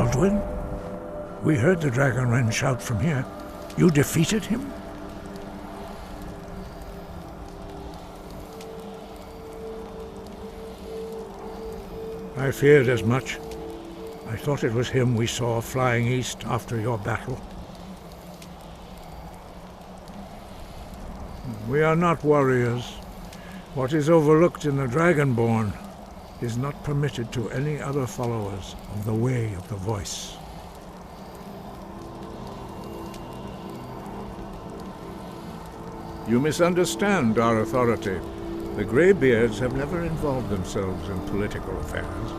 Alduin? We heard the Dragonren shout from here. You defeated him? I feared as much. I thought it was him we saw flying east after your battle. We are not warriors. What is overlooked in the Dragonborn is not permitted to any other followers of the Way of the Voice. You misunderstand our authority. The Greybeards have never involved themselves in political affairs.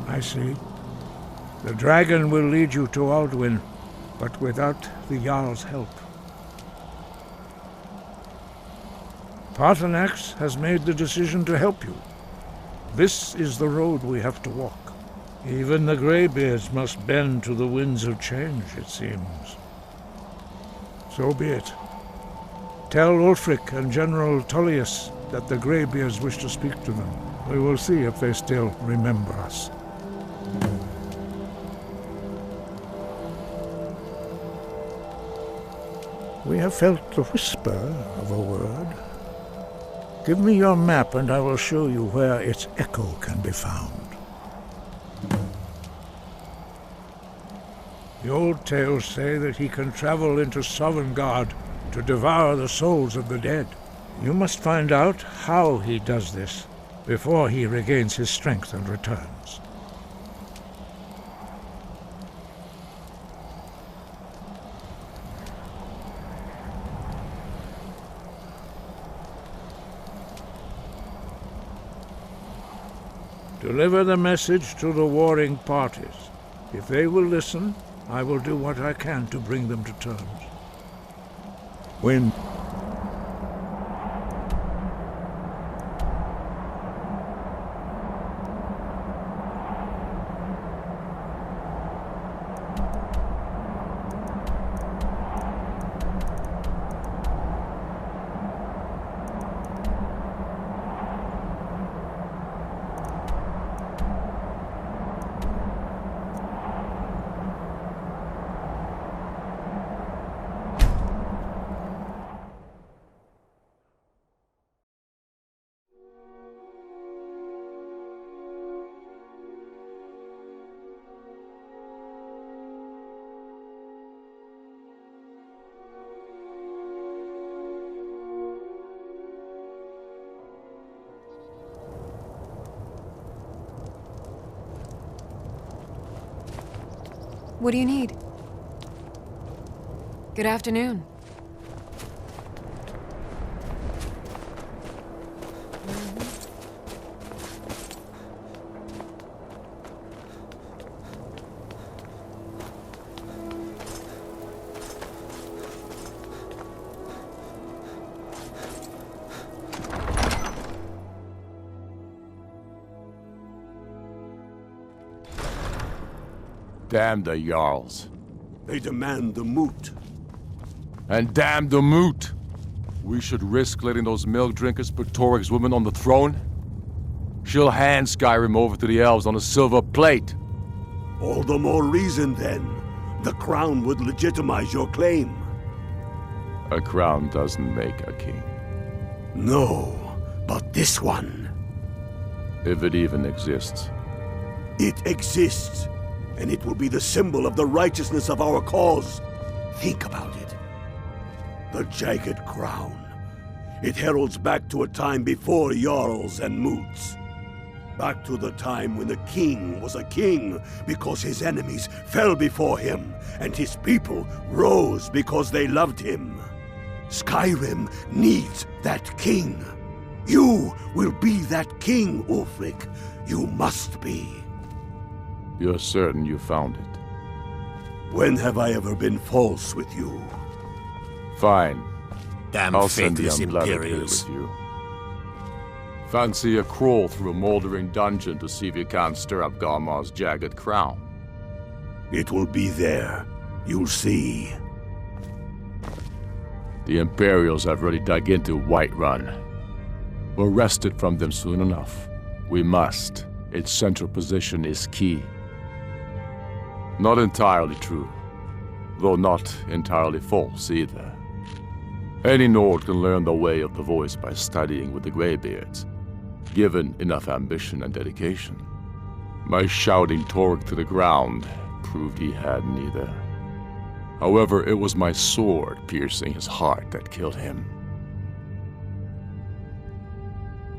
I see. The dragon will lead you to Alduin, but without the Jarl's help. Paarthurnax has made the decision to help you. This is the road we have to walk. Even the Greybeards must bend to the winds of change, it seems. So be it. Tell Ulfric and General Tullius that the Greybeards wish to speak to them. We will see if they still remember us. We have felt the whisper of a word. Give me your map and I will show you where its echo can be found. The old tales say that he can travel into Sovngarde to devour the souls of the dead. You must find out how he does this before he regains his strength and returns. Deliver the message to the warring parties. If they will listen, I will do what I can to bring them to terms. When What do you need? Good afternoon. Damn the Jarls. They demand the moot. And damn the moot! We should risk letting those milk drinkers put Toryg's woman on the throne? She'll hand Skyrim over to the elves on a silver plate. All the more reason, then. The crown would legitimize your claim. A crown doesn't make a king. No, but this one. If it even exists. It exists. And it will be the symbol of the righteousness of our cause. Think about it. The jagged crown. It heralds back to a time before Jarls and Moots. Back to the time when the king was a king because his enemies fell before him, and his people rose because they loved him. Skyrim needs that king. You will be that king, Ulfric. You must be. You're certain you found it? When have I ever been false with you? Fine. Damn I'll send the faithless unblooded here Imperials. with you. Fancy a crawl through a moldering dungeon to see if you can't stir up Garmar's jagged crown. It will be there. You'll see. The Imperials have already dug into Whiterun. We're wrested from them soon enough. We must, its central position is key. Not entirely true, though not entirely false either. Any Nord can learn the way of the voice by studying with the Greybeards, given enough ambition and dedication. My shouting Torg to the ground proved he had neither. However, it was my sword piercing his heart that killed him.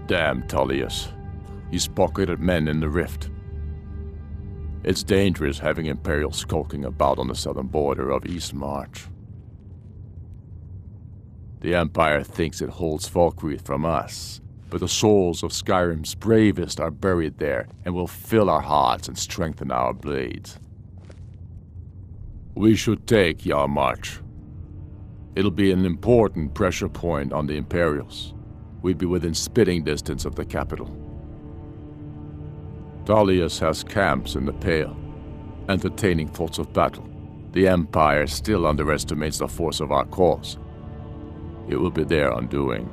Damn Tullius. He's pocketed men in the rift. It's dangerous having Imperials skulking about on the southern border of East March. The Empire thinks it holds Falkreath from us, but the souls of Skyrim's bravest are buried there and will fill our hearts and strengthen our blades. We should take Yarmarch. It'll be an important pressure point on the Imperials. We'd be within spitting distance of the capital. Tullius has camps in the Pale, entertaining thoughts of battle. The Empire still underestimates the force of our cause. It will be their undoing.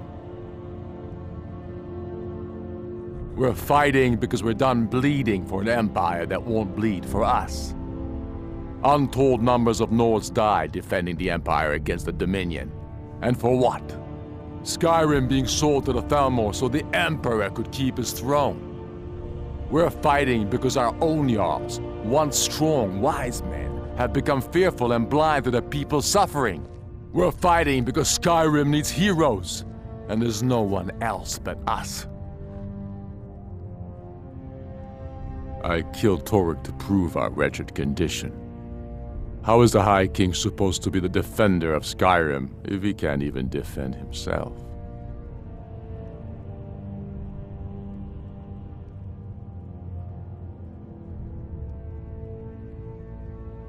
We're fighting because we're done bleeding for an empire that won't bleed for us. Untold numbers of Nords died defending the Empire against the Dominion. And for what? Skyrim being sold to the Thalmor so the Emperor could keep his throne. We're fighting because our own Jarls, once strong, wise men, have become fearful and blind to the people's suffering. We're fighting because Skyrim needs heroes, and there's no one else but us. I killed Torg to prove our wretched condition. How is the High King supposed to be the defender of Skyrim if he can't even defend himself?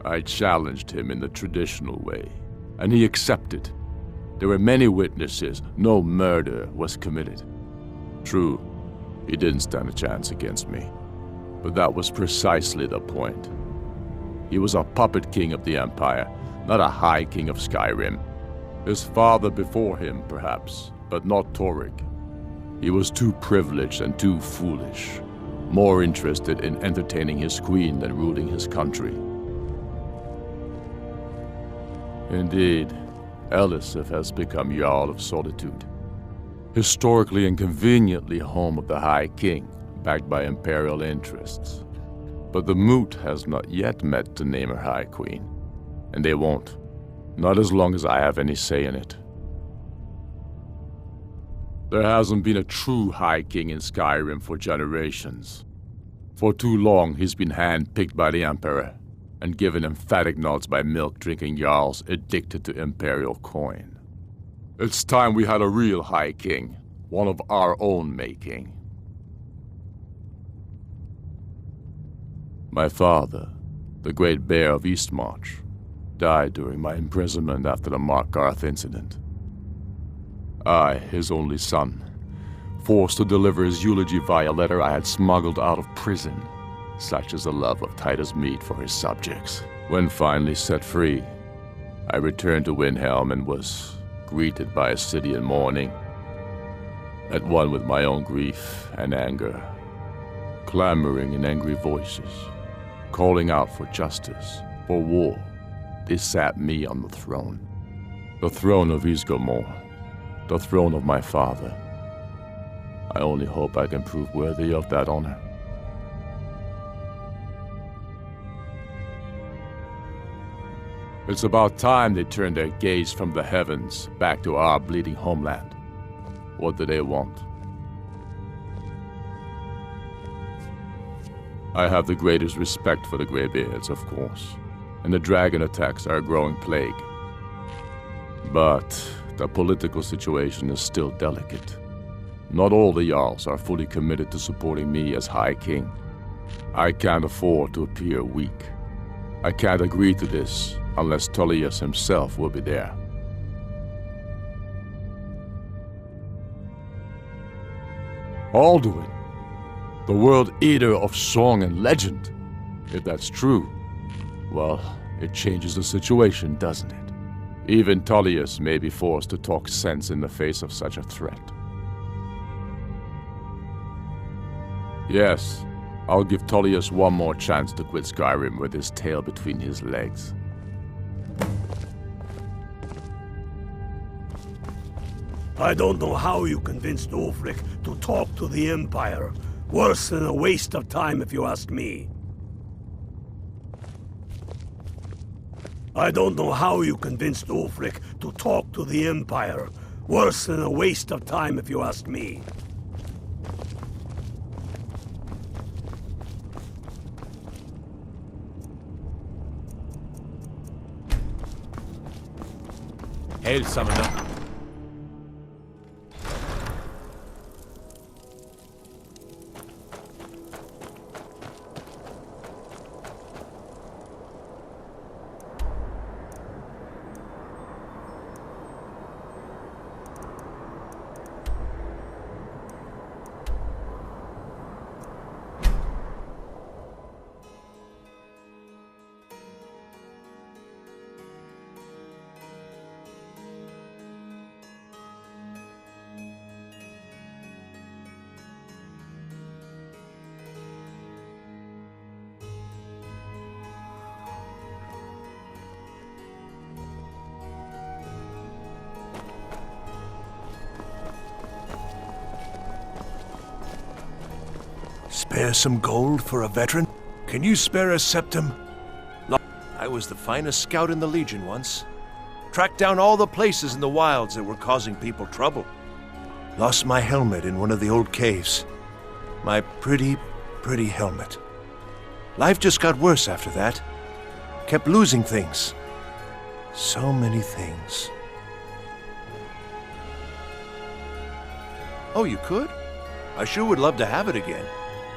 I challenged him in the traditional way, and he accepted. There were many witnesses, no murder was committed. True, he didn't stand a chance against me, but that was precisely the point. He was a puppet king of the Empire, not a High King of Skyrim. His father before him, perhaps, but not Torg. He was too privileged and too foolish, more interested in entertaining his queen than ruling his country. Indeed, Elisif has become Jarl of Solitude, historically and conveniently home of the High King, backed by Imperial interests. But the Moot has not yet met to name her High Queen, and they won't, not as long as I have any say in it. There hasn't been a true High King in Skyrim for generations. For too long he's been hand-picked by the Emperor, and given emphatic nods by milk-drinking Jarls addicted to Imperial coin. It's time we had a real High King, one of our own making. My father, the Great Bear of Eastmarch, died during my imprisonment after the Markarth incident. I, his only son, forced to deliver his eulogy via letter I had smuggled out of prison. Such is the love of Titus meat for his subjects. When finally set free, I returned to Windhelm and was greeted by a city in mourning, at one with my own grief and anger, clamoring in angry voices, calling out for justice, for war. They sat me on the throne of Ysgramor, the throne of my father. I only hope I can prove worthy of that honor. It's about time they turned their gaze from the heavens back to our bleeding homeland. What do they want? I have the greatest respect for the Greybeards, of course, and the dragon attacks are a growing plague. But the political situation is still delicate. Not all the Jarls are fully committed to supporting me as High King. I can't afford to appear weak. I can't agree to this unless Tullius himself will be there. Alduin, the World Eater of song and legend. If that's true, well, it changes the situation, doesn't it? Even Tullius may be forced to talk sense in the face of such a threat. Yes, I'll give Tullius one more chance to quit Skyrim with his tail between his legs. I don't know how you convinced Ulfric to talk to the Empire. Worse than a waste of time, if you ask me. I don't know how you convinced Ulfric to talk to the Empire. Worse than a waste of time, if you ask me. Hail, Summoner. Spare some gold for a veteran? Can you spare a septum? I was the finest scout in the Legion once. Tracked down all the places in the wilds that were causing people trouble. Lost my helmet in one of the old caves. My pretty, pretty helmet. Life just got worse after that. Kept losing things. So many things. Oh, you could? I sure would love to have it again.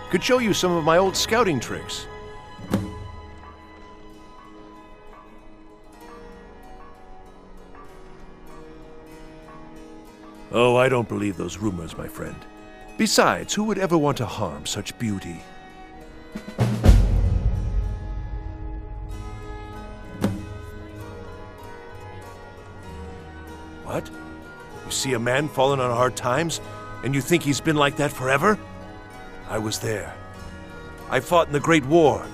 Could show you some of my old scouting tricks. Oh, I don't believe those rumors, my friend. Besides, who would ever want to harm such beauty? What? You see a man falling on hard times, and you think he's been like that forever? I was there. I fought in the Great War.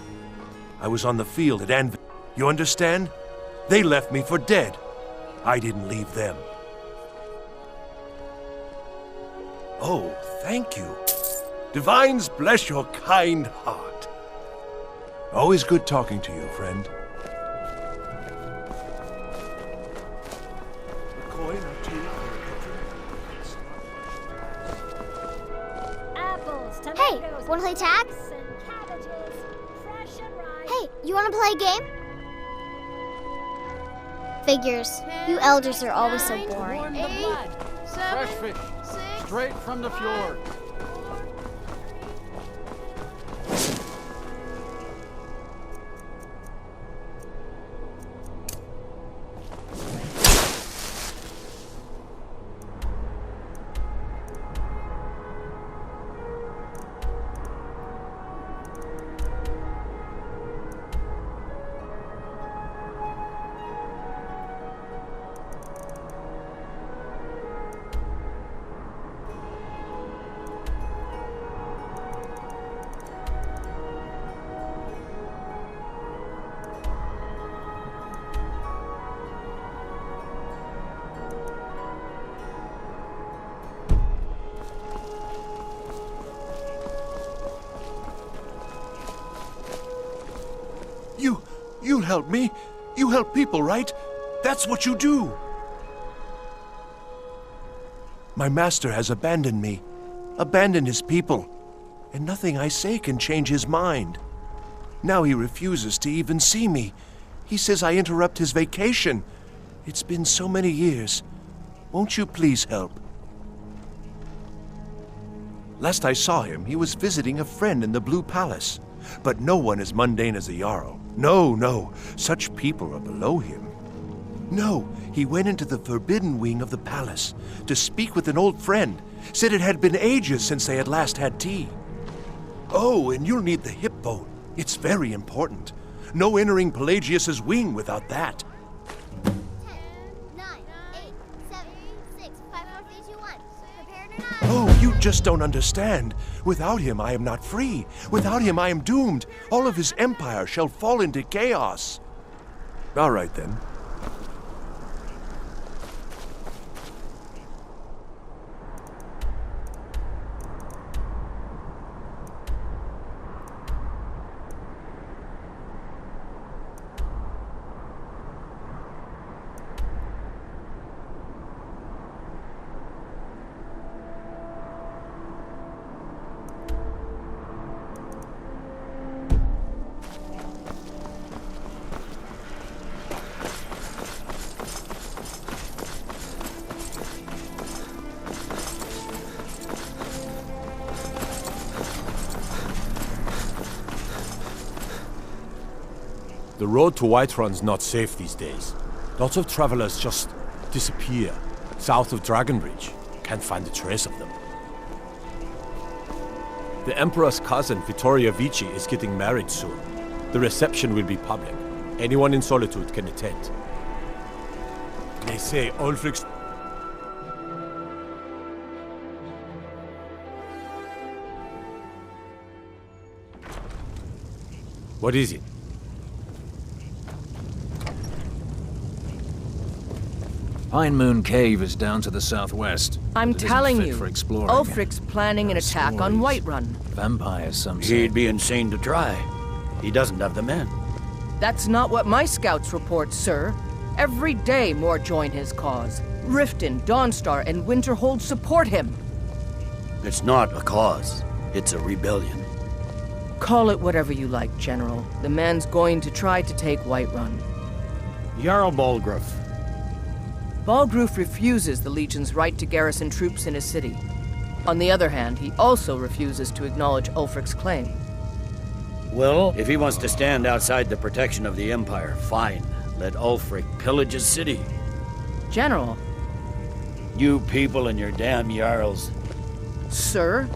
I was on the field at Anvil. You understand? They left me for dead. I didn't leave them. Oh, thank you. Divines bless your kind heart. Always good talking to you, friend. A coin or two. Apples, Hey, tomatoes, wanna play tag? and cabbages, fresh and ripe. Hey, you wanna play a game? Figures. You elders are always so boring. Warm the blood. Fresh fish, straight from the fjord. You'll help me. You help people, right? That's what you do. My master has abandoned me, abandoned his people, and nothing I say can change his mind. Now he refuses to even see me. He says I interrupt his vacation. It's been so many years. Won't you please help? Last I saw him, he was visiting a friend in the Blue Palace. But no one as mundane as the Jarl. No, no, such people are below him. No, he went into the forbidden wing of the palace to speak with an old friend. Said it had been ages since they had last had tea. Oh, and you'll need the hip bone. It's very important. No entering Pelagius's wing without that. 10, 9, 8, 7, 6, 5, 4, 3, 2, 1. Prepare to not. Oh, you just don't understand. Without him, I am not free. Without him, I am doomed. All of his empire shall fall into chaos. All right, then. The road to Whiterun's not safe these days. Lots of travelers just disappear. South of Dragonbridge. Can't find a trace of them. The Emperor's cousin, Vittoria Vici, is getting married soon. The reception will be public. Anyone in Solitude can attend. They say Ulfric's... What is it? Pine Moon Cave is down to the southwest. I'm It isn't telling fit you, for exploring. Ulfric's planning an attack on Whiterun. Vampires, some say. He'd be insane to try. He doesn't have the men. That's not what my scouts report, sir. Every day more join his cause. Riften, Dawnstar, and Winterhold support him. It's not a cause. It's a rebellion. Call it whatever you like, General. The man's going to try to take Whiterun. Jarl Balgruuf. Balgruuf refuses the Legion's right to garrison troops in his city. On the other hand, he also refuses to acknowledge Ulfric's claim. Well, if he wants to stand outside the protection of the Empire, fine. Let Ulfric pillage his city. General. You people and your damn Jarls. Sir,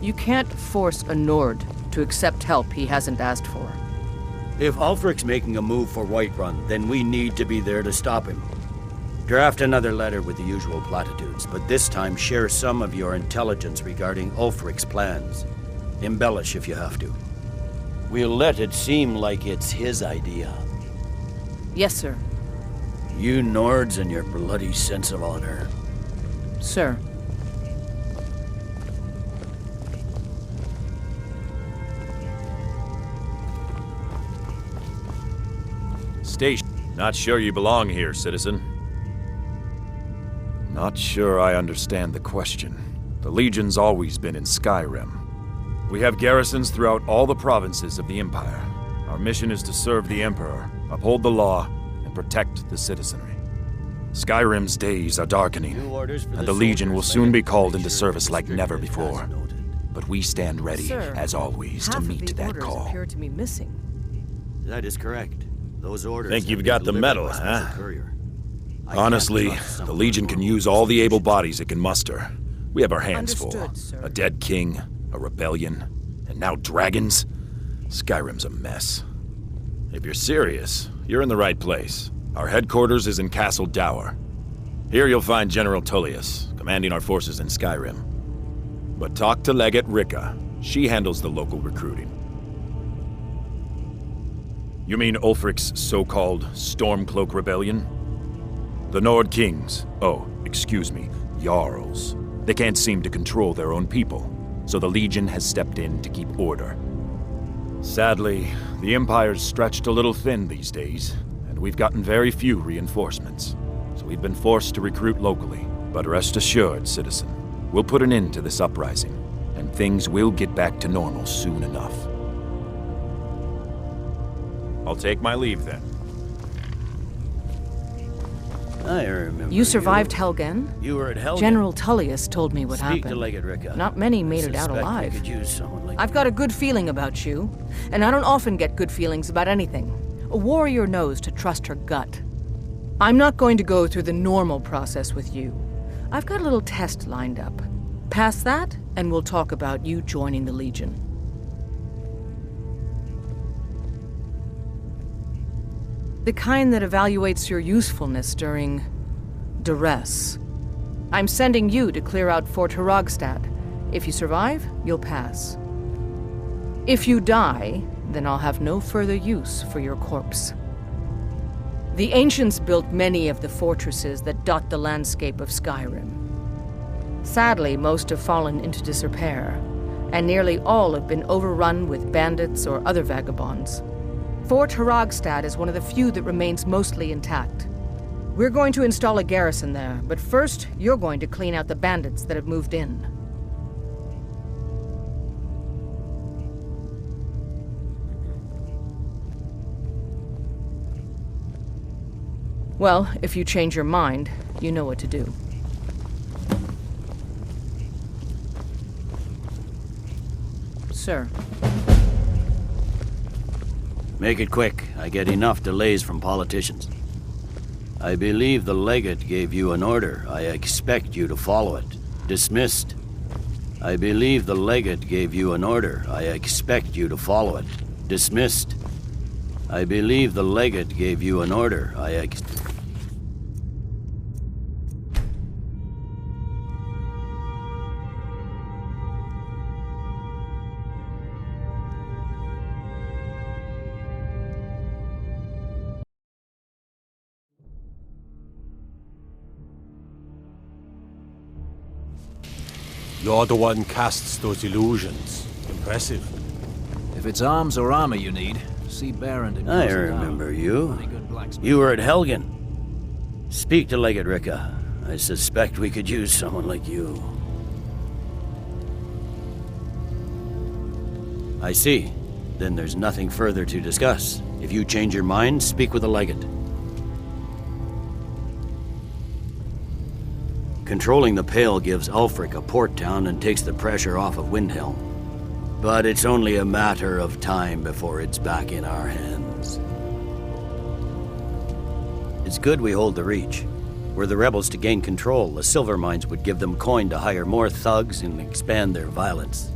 you can't force a Nord to accept help he hasn't asked for. If Ulfric's making a move for Whiterun, then we need to be there to stop him. Draft another letter with the usual platitudes, but this time share some of your intelligence regarding Ulfric's plans. Embellish if you have to. We'll let it seem like it's his idea. Yes, sir. You Nords and your bloody sense of honor. Sir. Station. Not sure you belong here, citizen. Not sure I understand the question. The Legion's always been in Skyrim. We have garrisons throughout all the provinces of the Empire. Our mission is to serve the Emperor, uphold the law, and protect the citizenry. Skyrim's days are darkening, and the Legion will soon be called into service like never before. But we stand ready, Sir, as always, to meet that call. Appear to be missing. That is correct. Those orders. Think you've have got been the delivered medal, by special huh? courier. I Honestly, can't trust the someone Legion who can knows use all the able sufficient. bodies it can muster. We have our hands full. Understood, sir. A dead king, a rebellion, and now dragons? Skyrim's a mess. If you're serious, you're in the right place. Our headquarters is in Castle Dower. Here you'll find General Tullius, commanding our forces in Skyrim. But talk to Legate Ricka. She handles the local recruiting. You mean Ulfric's so-called Stormcloak Rebellion? The Nord Kings, excuse me, Jarls. They can't seem to control their own people, so the Legion has stepped in to keep order. Sadly, the Empire's stretched a little thin these days, and we've gotten very few reinforcements. So we've been forced to recruit locally. But rest assured, citizen, we'll put an end to this uprising, and things will get back to normal soon enough. I'll take my leave then. I remember. You survived Helgen? You were at Helgen. General Tullius told me what Speak happened. to Legate Ricka. Not many made it out Suspect we alive. could use someone like I've got a good feeling about you, and I don't often get good feelings about anything. A warrior knows to trust her gut. I'm not going to go through the normal process with you. I've got a little test lined up. Pass that, and we'll talk about you joining the Legion. The kind that evaluates your usefulness during duress. I'm sending you to clear out Fort Hrogstad. If you survive, you'll pass. If you die, then I'll have no further use for your corpse. The ancients built many of the fortresses that dot the landscape of Skyrim. Sadly, most have fallen into disrepair, and nearly all have been overrun with bandits or other vagabonds. Fort Hrogstad is one of the few that remains mostly intact. We're going to install a garrison there, but first, you're going to clean out the bandits that have moved in. Well, if you change your mind, you know what to do. Sir. Make it quick. I get enough delays from politicians. I believe the legate gave you an order. I expect you to follow it. Dismissed. I believe the legate gave you an order. I expect you to follow it. Dismissed. I believe the legate gave you an order. You're the one casts those illusions. Impressive. If it's arms or armor you need, see Baron and I remember you. You were at Helgen. Speak to Legate Ricka. I suspect we could use someone like you. I see. Then there's nothing further to discuss. If you change your mind, speak with the Legate. Controlling the Pale gives Ulfric a port town and takes the pressure off of Windhelm. But it's only a matter of time before it's back in our hands. It's good we hold the Reach. Were the rebels to gain control, the silver mines would give them coin to hire more thugs and expand their violence.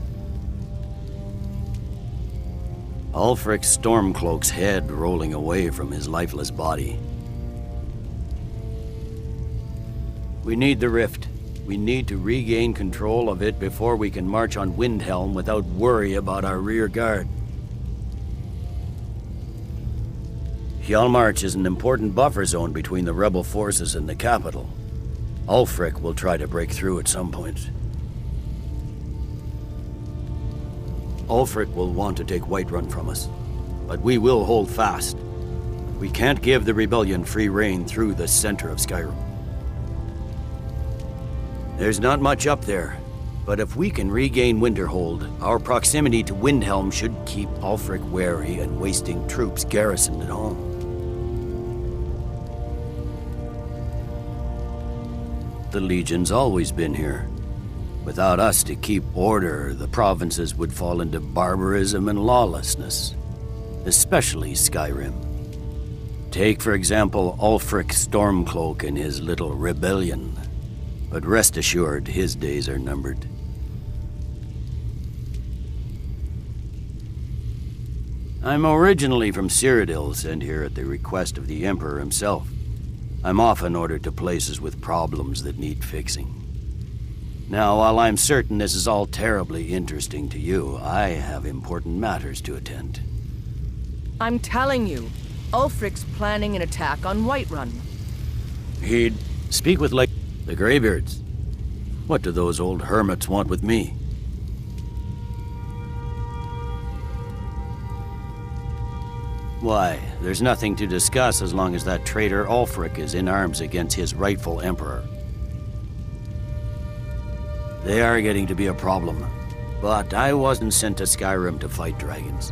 Ulfric's Stormcloak's head rolling away from his lifeless body. We need the rift. We need to regain control of it before we can march on Windhelm without worry about our rear guard. Hjalmarch is an important buffer zone between the rebel forces and the capital. Ulfric will try to break through at some point. Ulfric will want to take Whiterun from us, but we will hold fast. We can't give the rebellion free rein through the center of Skyrim. There's not much up there, but if we can regain Winterhold, our proximity to Windhelm should keep Ulfric wary and wasting troops garrisoned at home. The Legion's always been here. Without us to keep order, the provinces would fall into barbarism and lawlessness, especially Skyrim. Take, for example, Ulfric Stormcloak and his little rebellion. But rest assured, his days are numbered. I'm originally from Cyrodiil, sent here at the request of the Emperor himself. I'm often ordered to places with problems that need fixing. Now, while I'm certain this is all terribly interesting to you, I have important matters to attend. I'm telling you, Ulfric's planning an attack on Whiterun. He'd speak with the Greybeards. What do those old hermits want with me? Why, there's nothing to discuss as long as that traitor Ulfric is in arms against his rightful emperor. They are getting to be a problem, but I wasn't sent to Skyrim to fight dragons.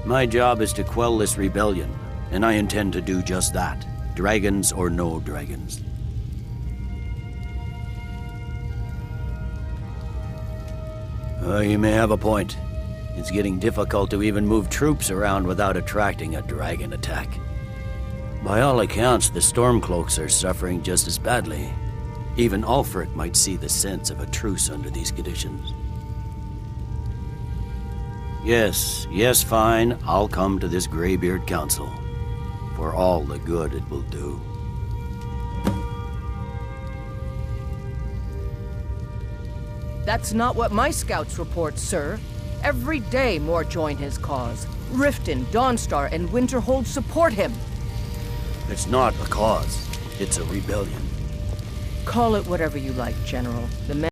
My job is to quell this rebellion, and I intend to do just that, dragons or no dragons. You may have a point. It's getting difficult to even move troops around without attracting a dragon attack. By all accounts, the Stormcloaks are suffering just as badly. Even Ulfric might see the sense of a truce under these conditions. Yes, fine. I'll come to this Greybeard Council. For all the good it will do. That's not what my scouts report, sir. Every day more join his cause. Riften, Dawnstar, and Winterhold support him. It's not a cause. It's a rebellion. Call it whatever you like, General. The men